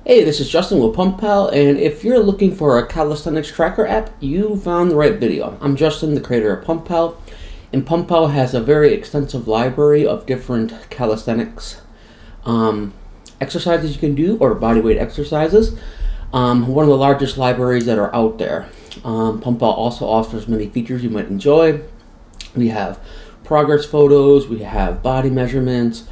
Hey, this is Justin with PumpPal, and if you're looking for a calisthenics tracker app, you found the right video. I'm Justin, the creator of PumpPal, and PumpPal has a very extensive library of different calisthenics exercises you can do, or bodyweight exercises. One of the largest libraries that are out there. PumpPal also offers many features you might enjoy. We have progress photos, we have body measurements,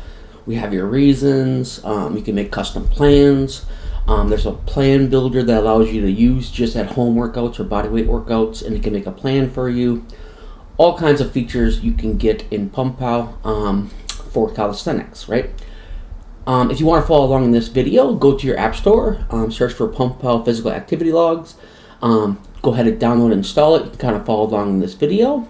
we have your reasons, you can make custom plans. There's a plan builder that allows you to use just at home workouts or bodyweight workouts, and it can make a plan for you. All kinds of features you can get in PumpPal for calisthenics, right? If you want to follow along in this video, go to your app store, search for PumpPal Physical Activity Logs. Go ahead and download and install it. You can kind of follow along in this video.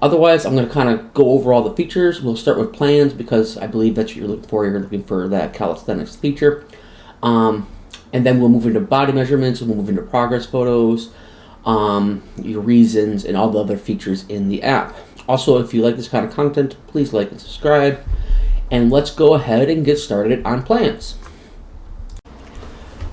Otherwise, I'm going to kind of go over all the features. We'll start with plans because I believe that's what you're looking for. You're looking for that calisthenics feature. And then we'll move into body measurements, and we'll move into progress photos, your reasons, and all the other features in the app. Also, if you like this kind of content, please like and subscribe. And let's go ahead and get started on plans.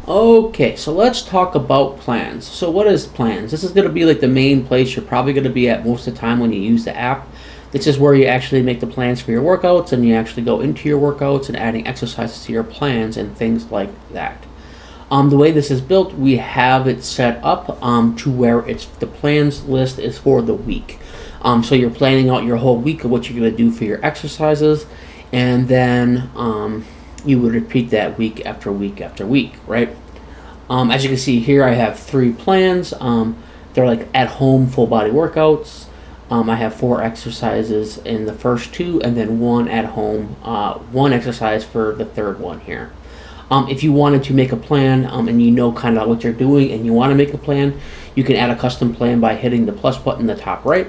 Okay, so let's talk about plans. So what is plans? This is going to be like the main place you're probably going to be at most of the time when you use the app. This is where you actually make the plans for your workouts, and you actually go into your workouts and adding exercises to your plans and things like that. The way this is built, we have it set up to where the plans list is for the week. So you're planning out your whole week of what you're going to do for your exercises, and then you would repeat that week after week after week, right? As you can see here, I have 3 plans. They're like at-home full-body workouts. I have 4 exercises in the first 2, and then 1 at-home, 1 exercise for the third one here. If you wanted to make a plan and you know kind of what you're doing and you want to make a plan, you can add a custom plan by hitting the plus button in the top right.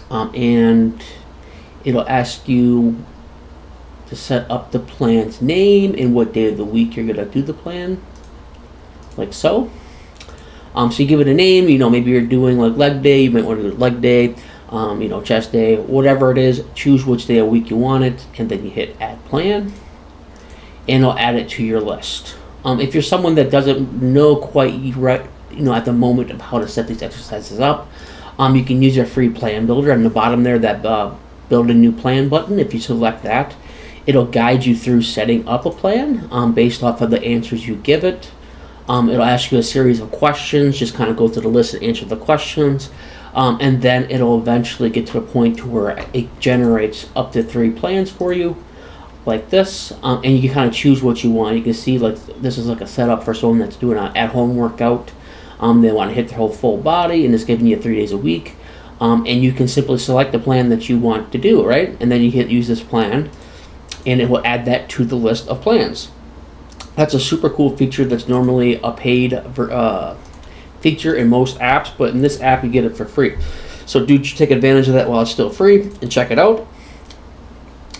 And it'll ask you to set up the plan's name and what day of the week you're going to do the plan, like so. So you give it a name, maybe you're doing like leg day, you might want to do leg day, chest day, whatever it is. Choose which day of the week you want it, and then you hit add plan, and it'll add it to your list. If you're someone that doesn't know quite right, at the moment of how to set these exercises up, you can use your free plan builder on the bottom there, that build a new plan button. If you select that, it'll guide you through setting up a plan based off of the answers you give it. It'll ask you a series of questions, just kind of go through the list and answer the questions, and then it'll eventually get to a point to where it generates up to 3 plans for you, like this, and you can kind of choose what you want. You can see like this is like a setup for someone that's doing an at-home workout. They want to hit their whole full body, and it's giving you 3 days a week, and you can simply select the plan that you want to do, right? And then you hit use this plan, and it will add that to the list of plans. That's a super cool feature that's normally a paid feature in most apps, but in this app you get it for free. So do take advantage of that while it's still free and check it out.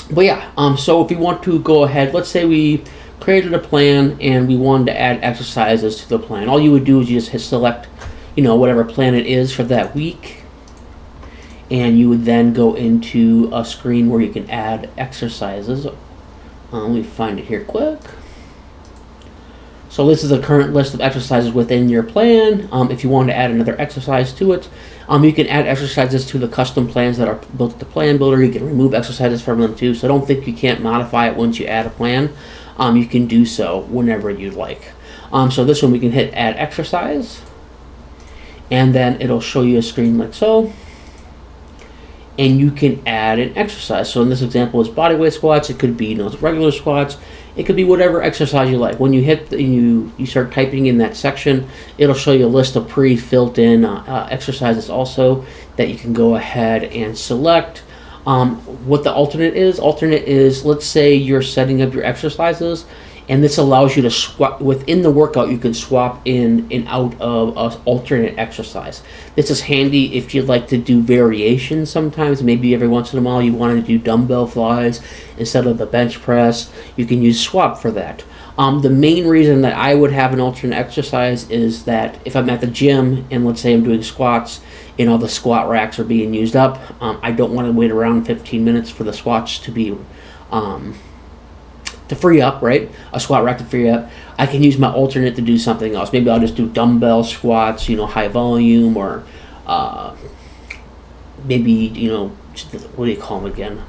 But yeah, so if you want to go ahead, let's say we created a plan and we wanted to add exercises to the plan. All you would do is you just hit select, whatever plan it is for that week, and you would then go into a screen where you can add exercises. Let me find it here quick. So this is the current list of exercises within your plan. If you want to add another exercise to it, you can add exercises to the custom plans that are built at the plan builder. You can remove exercises from them too. So don't think you can't modify it once you add a plan. You can do so whenever you'd like. So this one we can hit add exercise, and then it'll show you a screen like so. And you can add an exercise. So in this example, it's bodyweight squats. It could be regular squats. It could be whatever exercise you like. When you hit you start typing in that section, it'll show you a list of pre-filled in exercises also that you can go ahead and select. What the alternate is, let's say you're setting up your exercises, and this allows you to swap within the workout. You can swap in and out of an alternate exercise. This is handy if you'd like to do variations sometimes. Maybe every once in a while you want to do dumbbell flies instead of the bench press. You can use swap for that. The main reason that I would have an alternate exercise is that if I'm at the gym and let's say I'm doing squats and all the squat racks are being used up, I don't want to wait around 15 minutes for the squats to be to free up, right? A squat rack to free up. I can use my alternate to do something else. Maybe I'll just do dumbbell squats, high volume, or maybe, what do you call them again?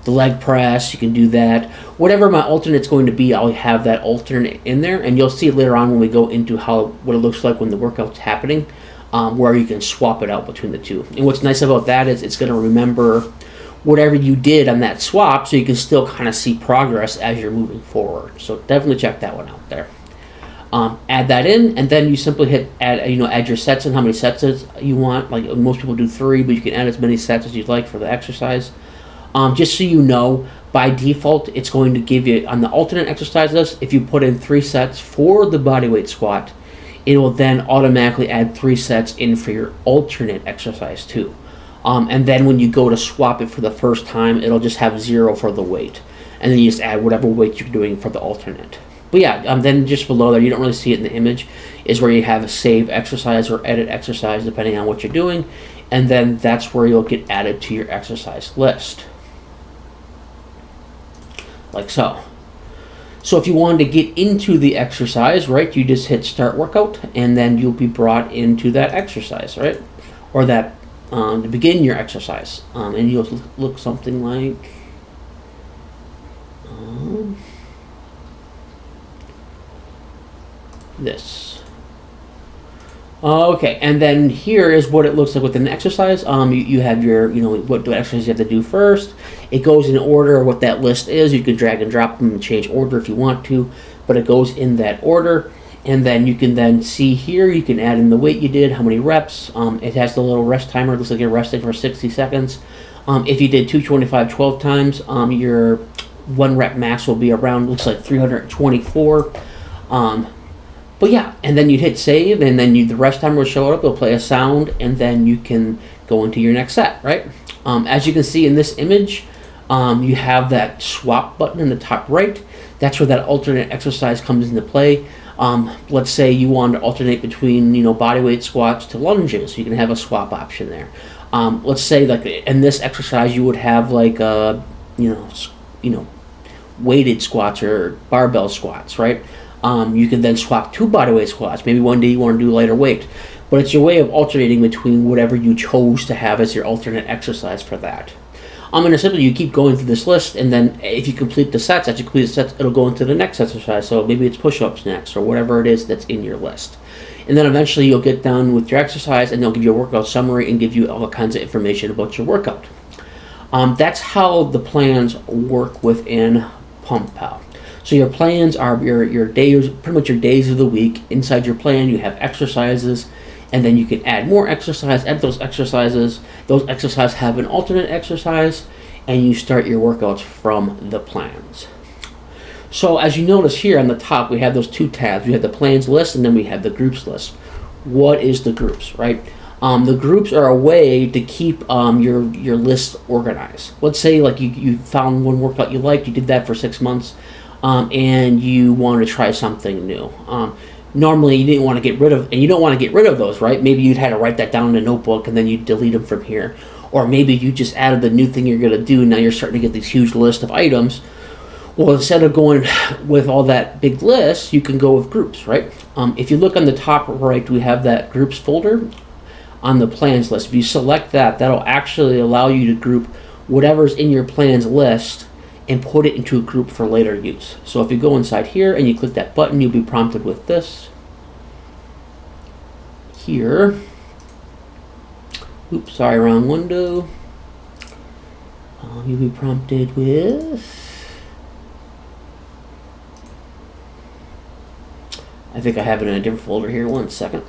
The leg press, you can do that. Whatever my alternate's going to be, I'll have that alternate in there, and you'll see later on when we go into what it looks like when the workout's happening, where you can swap it out between the two. And what's nice about that is it's going to remember whatever you did on that swap, so you can still kind of see progress as you're moving forward. So definitely check that one out there. Add that in, and then you simply hit add your sets and how many sets you want. Like most people do 3, but you can add as many sets as you'd like for the exercise. Just so you know, by default, it's going to give you, on the alternate exercise list, if you put in 3 sets for the bodyweight squat, it will then automatically add 3 sets in for your alternate exercise too. And then when you go to swap it for the first time, it'll just have 0 for the weight. And then you just add whatever weight you're doing for the alternate. But yeah, then just below there, you don't really see it in the image, is where you have a save exercise or edit exercise, depending on what you're doing. And then that's where you'll get added to your exercise list. Like so. So if you wanted to get into the exercise, right, you just hit start workout, and then you'll be brought into that exercise, right? Or that, to begin your exercise. And you'll look something like, this. Okay, and then here is what it looks like within the exercise. You have your, what exercise you have to do first. It goes in order of what that list is. You can drag and drop them and change order if you want to, but it goes in that order. And then you can then see here, you can add in the weight you did, how many reps. It has the little rest timer. It looks like you're resting for 60 seconds. If you did 225 12 times, your 1 rep max will be around, looks like 324. But yeah, and then you'd hit save, and then the rest timer will show up, it'll play a sound, and then you can go into your next set, right? As you can see in this image, you have that swap button in the top right. That's where that alternate exercise comes into play. Let's say you want to alternate between, bodyweight squats to lunges. You can have a swap option there. Let's say like in this exercise, you would have like, weighted squats or barbell squats, right? You can then swap to bodyweight squats. Maybe one day you want to do lighter weight. But it's your way of alternating between whatever you chose to have as your alternate exercise for that. And simply you keep going through this list, and then if you complete the sets, as you complete the sets, it'll go into the next exercise. So maybe it's push-ups next, or whatever it is that's in your list. And then eventually you'll get done with your exercise, and they'll give you a workout summary and give you all kinds of information about your workout. That's how the plans work within PumpPal. So your plans are your days, pretty much your days of the week. Inside your plan, you have exercises, and then you can add more exercise, add those exercises. Those exercises have an alternate exercise, and you start your workouts from the plans. So as you notice here on the top, we have those 2 tabs. We have the plans list, and then we have the groups list. What is the groups, right? The groups are a way to keep your list organized. Let's say like you found one workout you liked, you did that for 6 months, and you want to try something new. Normally you didn't want to get rid of, and you don't want to get rid of those, right? Maybe you'd had to write that down in a notebook, and then you delete them from here. Or maybe you just added the new thing you're going to do, and now you're starting to get this huge list of items. Well, instead of going with all that big list, you can go with groups, right? If you look on the top right, we have that groups folder on the plans list. If you select that, that'll actually allow you to group whatever's in your plans list and put it into a group for later use. So if you go inside here and you click that button, you'll be prompted with this. Here. Oops, sorry, wrong window. You'll be prompted with... I think I have it in a different folder here. 1 second.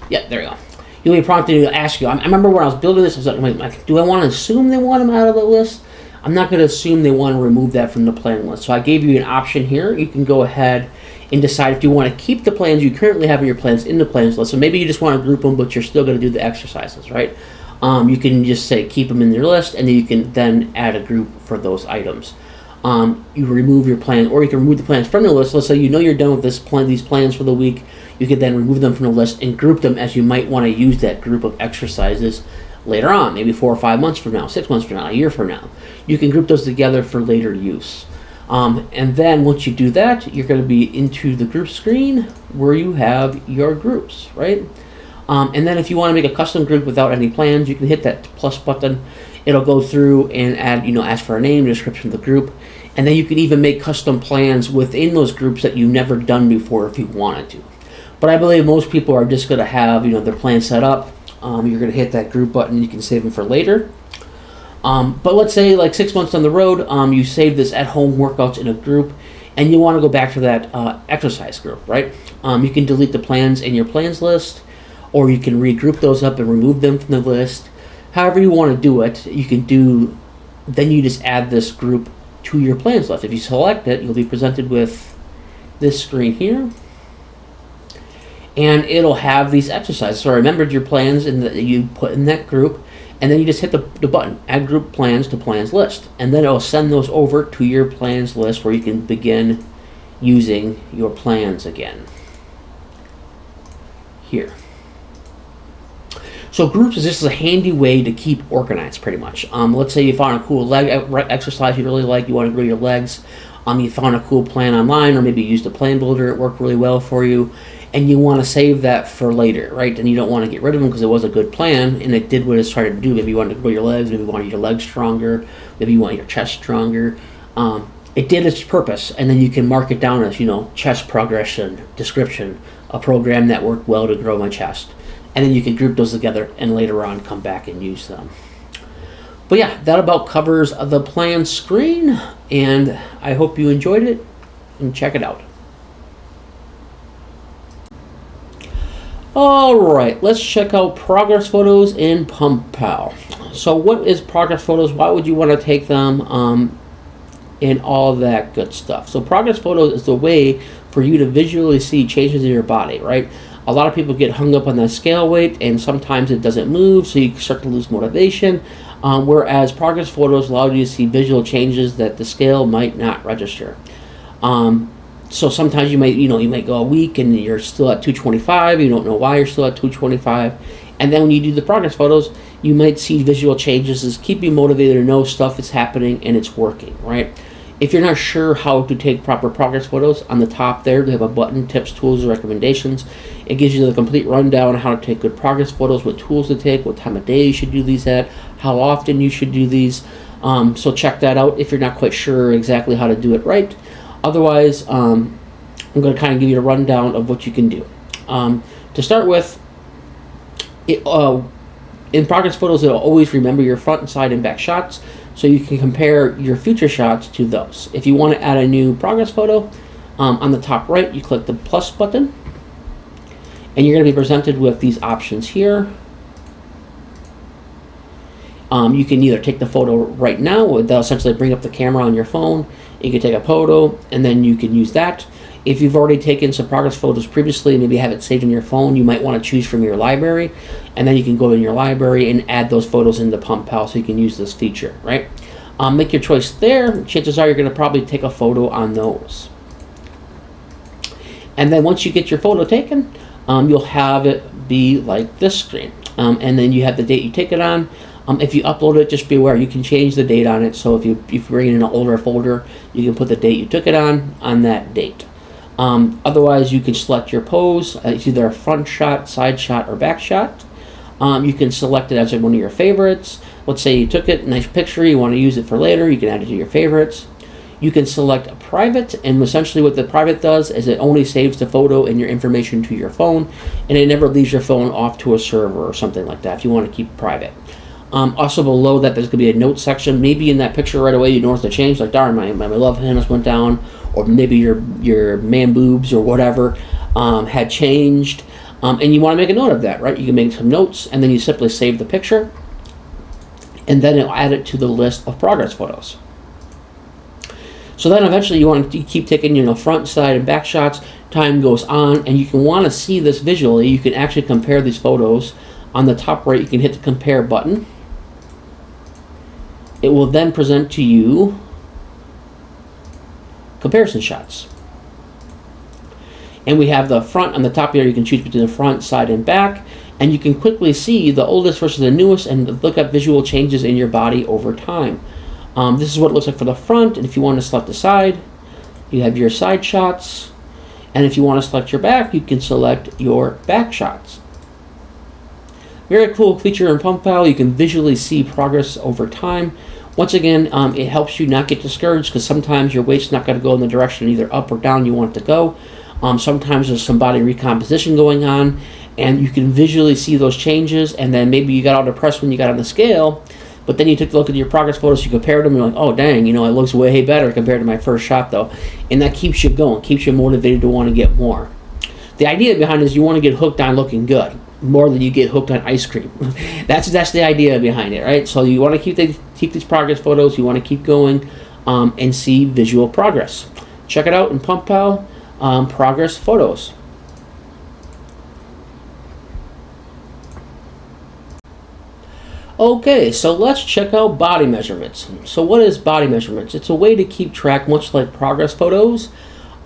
Yep, there we go. You'll be prompted to ask you. I remember when I was building this, I was like, do I want to assume they want them out of the list? I'm not going to assume they want to remove that from the plan list. So I gave you an option here. You can go ahead and decide if you want to keep the plans you currently have in your plans in the plans list. So maybe you just want to group them, but you're still going to do the exercises, right? You can just say keep them in your list, and then you can then add a group for those items. You remove your plan, or you can remove the plans from the list. Let's say you know you're done with these plans for the week. You can then remove them from the list and group them as you might want to use that group of exercises later on, maybe 4 or 5 months from now, 6 months from now, a year from now. You can group those together for later use. And then once you do that, you're going to be into the group screen where you have your groups, right? And then if you want to make a custom group without any plans, you can hit that plus button. It'll go through and add, ask for a name, description of the group, and then you can even make custom plans within those groups that you've never done before if you wanted to. But I believe most people are just going to have, their plan set up. You're going to hit that group button. You can save them for later. But let's say like 6 months down the road, you save this at-home workouts in a group, and you want to go back to that exercise group, right? You can delete the plans in your plans list, or you can regroup those up and remove them from the list. However you want to do it, you can do. Then you just add this group to your plans list. If you select it, you'll be presented with this screen here, and it'll have these exercises. So remembered your plans that you put in that group. And then you just hit the button, add group plans to plans list. And then it'll send those over to your plans list where you can begin using your plans again. Here. So groups is just a handy way to keep organized pretty much. Let's say you found a cool leg exercise you really like, you want to grow your legs. You found a cool plan online, or maybe you used a plan builder, it worked really well for you. And you want to save that for later, right? And you don't want to get rid of them because it was a good plan and it did what it's trying to do. Maybe you wanted to grow your legs, maybe you wanted your legs stronger, maybe you want your chest stronger. It did its purpose, and then you can mark it down as, chest progression, description, a program that worked well to grow my chest. And then you can group those together and later on come back and use them. But yeah, that about covers the plan screen, and I hope you enjoyed it and check it out. Alright, let's check out progress photos in PumpPal. So what is progress photos? Why would you want to take them? And all that good stuff. So progress photos is the way for you to visually see changes in your body, right? A lot of people get hung up on that scale weight and sometimes it doesn't move, so you start to lose motivation. Whereas progress photos allow you to see visual changes that the scale might not register. So sometimes you might go a week and you're still at 225. You don't know why you're still at 225. And then when you do the progress photos, you might see visual changes that keep you motivated to know stuff is happening and it's working, right? If you're not sure how to take proper progress photos, on the top there, they have a button, tips, tools, and recommendations. It gives you the complete rundown on how to take good progress photos, what tools to take, what time of day you should do these at, how often you should do these. So check that out if you're not quite sure exactly how to do it right. Otherwise, I'm going to kind of give you a rundown of what you can do. To start with, in progress photos, it'll always remember your front, side, and back shots, so you can compare your future shots to those. If you want to add a new progress photo, on the top right, you click the plus button, and you're going to be presented with these options here. You can either take the photo right now, they'll essentially bring up the camera on your phone. You can take a photo, and then you can use that. If you've already taken some progress photos previously, maybe have it saved in your phone, you might want to choose from your library, and then you can go in your library and add those photos into PumpPal so you can use this feature, right? Make your choice there. Chances are you're going to probably take a photo on those. And then once you get your photo taken, you'll have it be like this screen. And then you have the date you take it on. If you upload it, just be aware you can change the date on it. So if you bring in an older folder, you can put the date you took it on that date. Otherwise, you can select your pose. It's either a front shot, side shot, or back shot. You can select it as one of your favorites. Let's say you took it, nice picture, you want to use it for later, you can add it to your favorites. You can select a private, and essentially what the private does is it only saves the photo and your information to your phone, and it never leaves your phone off to a server or something like that if you want to keep it private. Also below that, there's going to be a note section. Maybe in that picture right away you notice the change, like darn, my love handles went down, or maybe your man boobs or whatever had changed, and you want to make a note of that, right? You can make some notes, and then you simply save the picture, and then it'll add it to the list of progress photos. So then eventually you want to keep taking, front, side, and back shots. Time goes on, and you can want to see this visually. You can actually compare these photos. On the top right, you can hit the compare button. It will then present to you comparison shots. And we have the front on the top here. You can choose between the front, side, and back. And you can quickly see the oldest versus the newest and look at visual changes in your body over time. This is what it looks like for the front. And if you want to select the side, you have your side shots. And if you want to select your back, you can select your back shots. Very cool feature in PumpPal. You can visually see progress over time. Once again, it helps you not get discouraged because sometimes your weight's not going to go in the direction either up or down you want it to go. Sometimes there's some body recomposition going on, and you can visually see those changes, and then maybe you got all depressed when you got on the scale, but then you took a look at your progress photos, you compared them, and you're like, oh dang, it looks way better compared to my first shot though. And that keeps you going, keeps you motivated to want to get more. The idea behind it is you want to get hooked on looking good, more than you get hooked on ice cream. That's the idea behind it, right? So you want to keep these progress photos, you want to keep going and see visual progress. Check it out in PumpPal. Progress photos. Okay, so let's check out body measurements. So what is body measurements? It's a way to keep track, much like progress photos,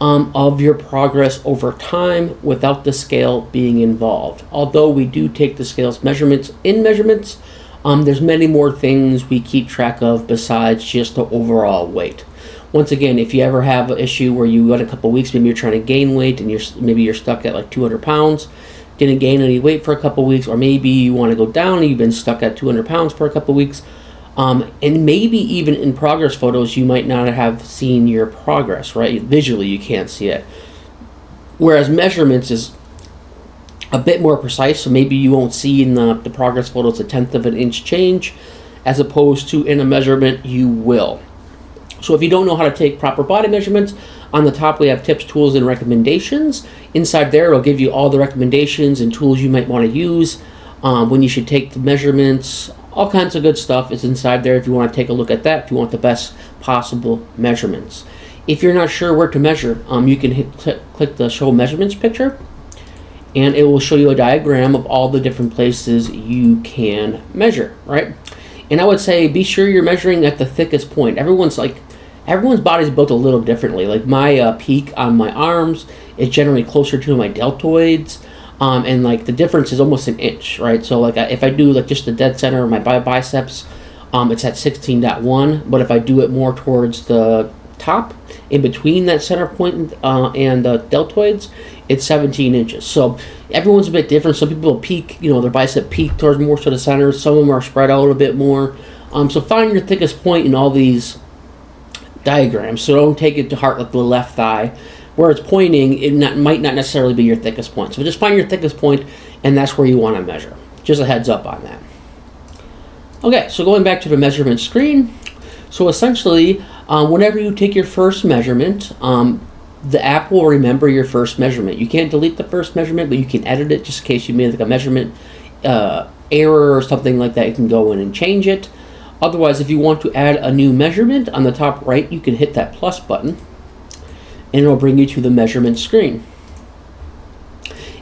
of your progress over time without the scale being involved. Although we do take the scale's measurements, there's many more things we keep track of besides just the overall weight. Once again, if you ever have an issue where you got a couple weeks, maybe you're trying to gain weight and maybe you're stuck at like 200 pounds, didn't gain any weight for a couple weeks, or maybe you want to go down and you've been stuck at 200 pounds for a couple weeks, and maybe even in progress photos, you might not have seen your progress, right? Visually, you can't see it. Whereas measurements is a bit more precise, so maybe you won't see in the progress photos a 1/10 of an inch change, as opposed to in a measurement, you will. So if you don't know how to take proper body measurements, on the top we have tips, tools, and recommendations. Inside there, it'll give you all the recommendations and tools you might want to use when you should take the measurements. All kinds of good stuff is inside there if you want to take a look at that, if you want the best possible measurements. If you're not sure where to measure, you can click the Show Measurements picture, and it will show you a diagram of all the different places you can measure, right? And I would say be sure you're measuring at the thickest point. Everyone's body is built a little differently. Like my peak on my arms is generally closer to my deltoids, and like the difference is almost an inch, right? So like if I do like just the dead center of my biceps, it's at 16.1, but if I do it more towards the top, in between that center point and the deltoids, it's 17 inches. So everyone's a bit different. Some people peak, their bicep peak towards more to the center. Some of them are spread out a bit more. So find your thickest point in all these diagrams. So don't take it to heart like the left thigh. Where it's pointing, might not necessarily be your thickest point. So just find your thickest point, and that's where you want to measure. Just a heads up on that. Okay, so going back to the measurement screen. So essentially, whenever you take your first measurement, the app will remember your first measurement. You can't delete the first measurement, but you can edit it just in case you made like a measurement error or something like that. You can go in and change it. Otherwise, if you want to add a new measurement, on the top right, you can hit that plus button, and it'll bring you to the measurement screen.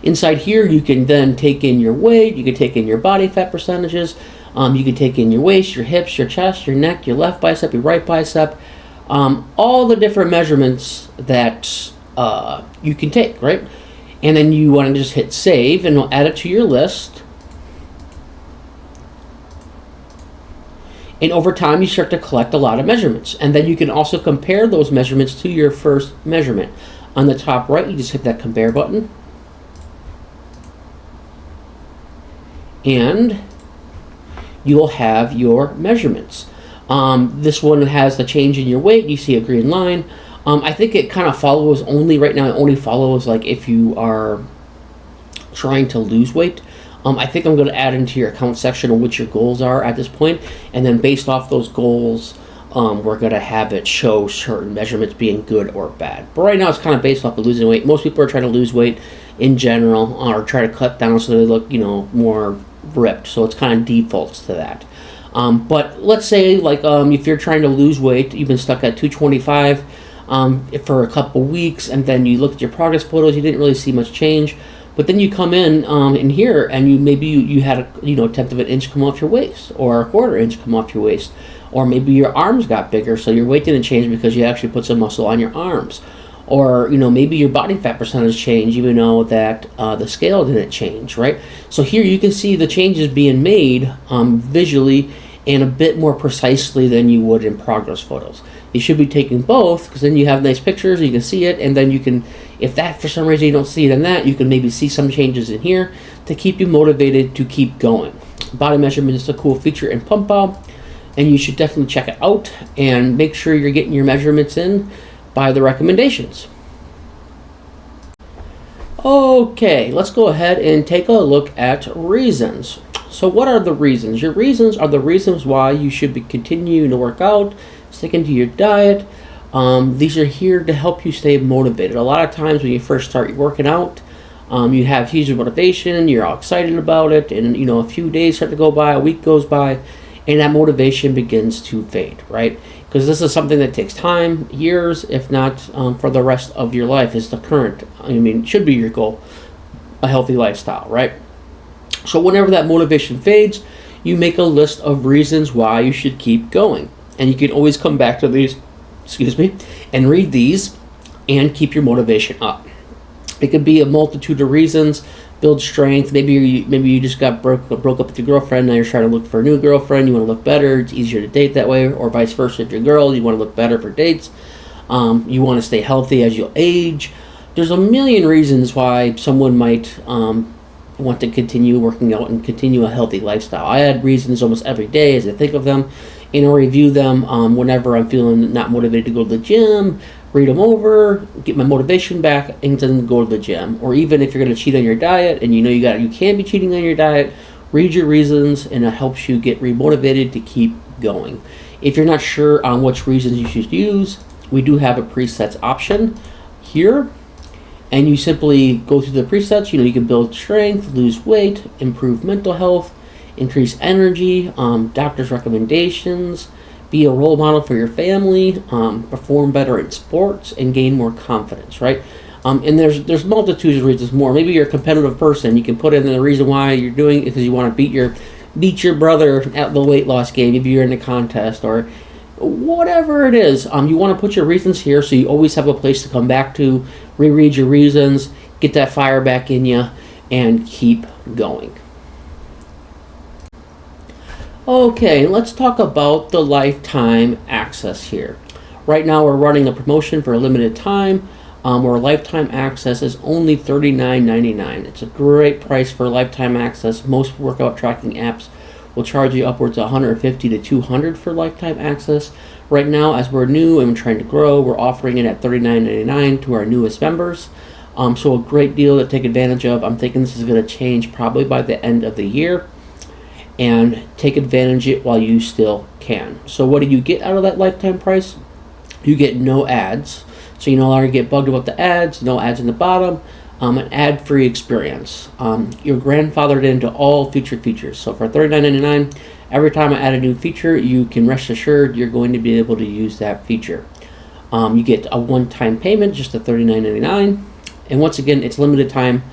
Inside here, you can then take in your weight, you can take in your body fat percentages, you can take in your waist, your hips, your chest, your neck, your left bicep, your right bicep, all the different measurements that you can take, right? And then you want to just hit save, and it'll add it to your list. And over time, you start to collect a lot of measurements. And then you can also compare those measurements to your first measurement. On the top right, you just hit that compare button. And you'll have your measurements. This one has the change in your weight. You see a green line. I think it kind of follows only, right now, it only follows like if you are trying to lose weight. I think I'm going to add into your account section of what your goals are at this point, and then based off those goals, we're going to have it show certain measurements being good or bad. But right now, it's kind of based off of losing weight. Most people are trying to lose weight in general, or try to cut down so they look, more ripped. So it's kind of defaults to that. But let's say, like, if you're trying to lose weight, you've been stuck at 225 for a couple weeks, and then you look at your progress photos, you didn't really see much change. But then you come in here, and you had a 1/10 of an inch come off your waist, or a 1/4 inch come off your waist, or maybe your arms got bigger, so your weight didn't change because you actually put some muscle on your arms, Or, maybe your body fat percentage changed even though that the scale didn't change, right? So here you can see the changes being made visually and a bit more precisely than you would in progress photos. You should be taking both, because then you have nice pictures, you can see it, and then you can, if that for some reason you don't see it in that, you can maybe see some changes in here to keep you motivated to keep going. Body measurement is a cool feature in PumpPal, and you should definitely check it out and make sure you're getting your measurements in by the recommendations. Okay, let's go ahead and take a look at reasons. So what are the reasons? Your reasons are the reasons why you should be continuing to work out, sticking to your diet. These are here to help you stay motivated. A lot of times when you first start working out, you have huge motivation, you're all excited about it, and a few days start to go by, a week goes by, and that motivation begins to fade, right? Because this is something that takes time, years, if not for the rest of your life, is the current, should be your goal, a healthy lifestyle, right? So whenever that motivation fades, you make a list of reasons why you should keep going. And you can always come back to these, and read these and keep your motivation up. It could be a multitude of reasons. Build strength. Maybe you just got broke up with your girlfriend. Now you're trying to look for a new girlfriend. You want to look better. It's easier to date that way, or vice versa. If you're a girl, you want to look better for dates. You want to stay healthy as you age. There's a million reasons why someone might want to continue working out and continue a healthy lifestyle. I add reasons almost every day as I think of them, and I review them whenever I'm feeling not motivated to go to the gym. Read them over, get my motivation back, and then go to the gym. Or even if you're going to cheat on your diet and you can't be cheating on your diet, read your reasons, and it helps you get remotivated to keep going. If you're not sure on which reasons you should use, we do have a presets option here, and you simply go through the presets. You can build strength, lose weight, improve mental health, increase energy, doctor's recommendations, be a role model for your family, perform better in sports, and gain more confidence, right? And there's multitudes of reasons more. Maybe you're a competitive person. You can put in the reason why you're doing it because you want to beat your brother at the weight loss game. Maybe you're in a contest or whatever it is. You want to put your reasons here so you always have a place to come back to, reread your reasons, get that fire back in you, and keep going. Okay, let's talk about the lifetime access here. Right now we're running a promotion for a limited time where lifetime access is only $39.99. It's a great price for lifetime access. Most workout tracking apps will charge you upwards of $150 to $200 for lifetime access. Right now, as we're new and trying to grow, we're offering it at $39.99 to our newest members. So a great deal to take advantage of. I'm thinking this is going to change probably by the end of the year. And take advantage of it while you still can. So what do you get out of that lifetime price? You get no ads. So you no longer get bugged about the ads, no ads in the bottom, an ad-free experience. You're grandfathered into all featured features. So for $39.99, every time I add a new feature, you can rest assured you're going to be able to use that feature. You get a one-time payment, just a $39.99. And once again, it's limited time.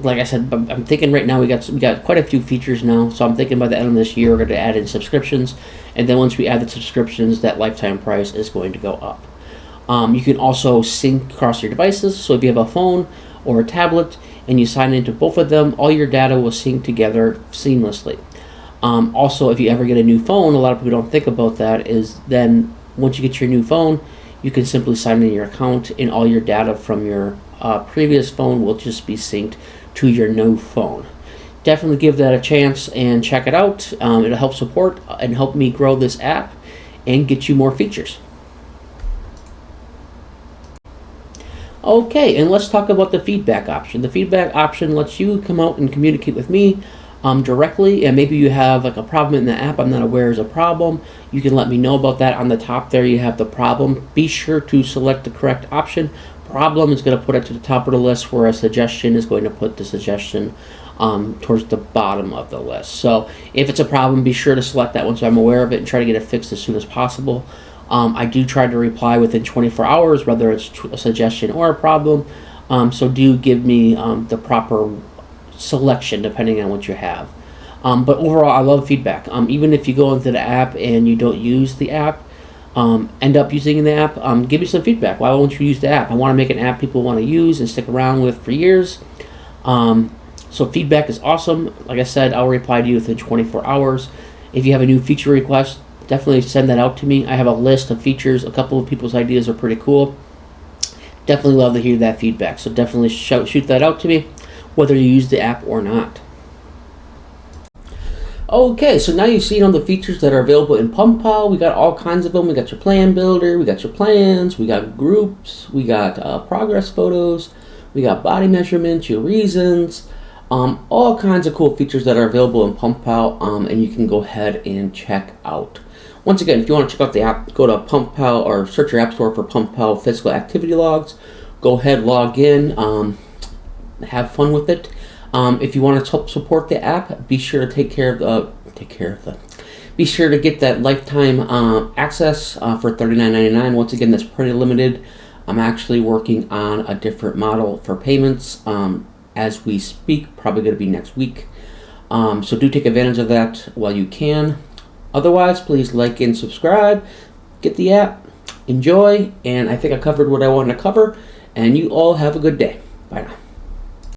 Like I said, I'm thinking right now we got quite a few features now, so I'm thinking by the end of this year we're going to add in subscriptions, and then once we add the subscriptions, that lifetime price is going to go up. You can also sync across your devices, so if you have a phone or a tablet and you sign into both of them, all your data will sync together seamlessly. Also, if you ever get a new phone, a lot of people don't think about that, is then once you get your new phone, you can simply sign in your account and all your data from your previous phone will just be synced to your new phone. Definitely give that a chance and check it out. It'll help support and help me grow this app and get you more features. Okay, and let's talk about the feedback option. The feedback option lets you come out and communicate with me directly, and maybe you have like a problem in the app I'm not aware is a problem. You can let me know about that. On the top there you have the problem. Be sure to select the correct option. Problem is going to put it to the top of the list, where a suggestion is going to put the suggestion towards the bottom of the list. So if it's a problem, be sure to select that one so I'm aware of it and try to get it fixed as soon as possible. I do try to reply within 24 hours, whether it's a suggestion or a problem. So do give me the proper selection depending on what you have. But overall, I love feedback. Even if you go into the app and you don't use the app, end up using the app, give me some feedback. Why won't you use the app? I want to make an app people want to use and stick around with for years. So feedback is awesome. Like I said, I'll reply to you within 24 hours. If you have a new feature request, definitely send that out to me. I have a list of features. A couple of people's ideas are pretty cool. Definitely love to hear that feedback. So definitely shoot that out to me, whether you use the app or not. Okay, so now you've seen all the features that are available in PumpPal. We got all kinds of them. We got your plan builder, we got your plans, we got groups, we got progress photos, we got body measurements, your reasons, all kinds of cool features that are available in PumpPal, and you can go ahead and check out. Once again, if you want to check out the app, go to PumpPal or search your app store for PumpPal Physical Activity Logs. Go ahead, log in, have fun with it. If you want to help support the app, be sure to be sure to get that lifetime access for $39.99. Once again, that's pretty limited. I'm actually working on a different model for payments as we speak. Probably going to be next week. So do take advantage of that while you can. Otherwise, please like and subscribe. Get the app, enjoy, and I think I covered what I wanted to cover. And you all have a good day. Bye now.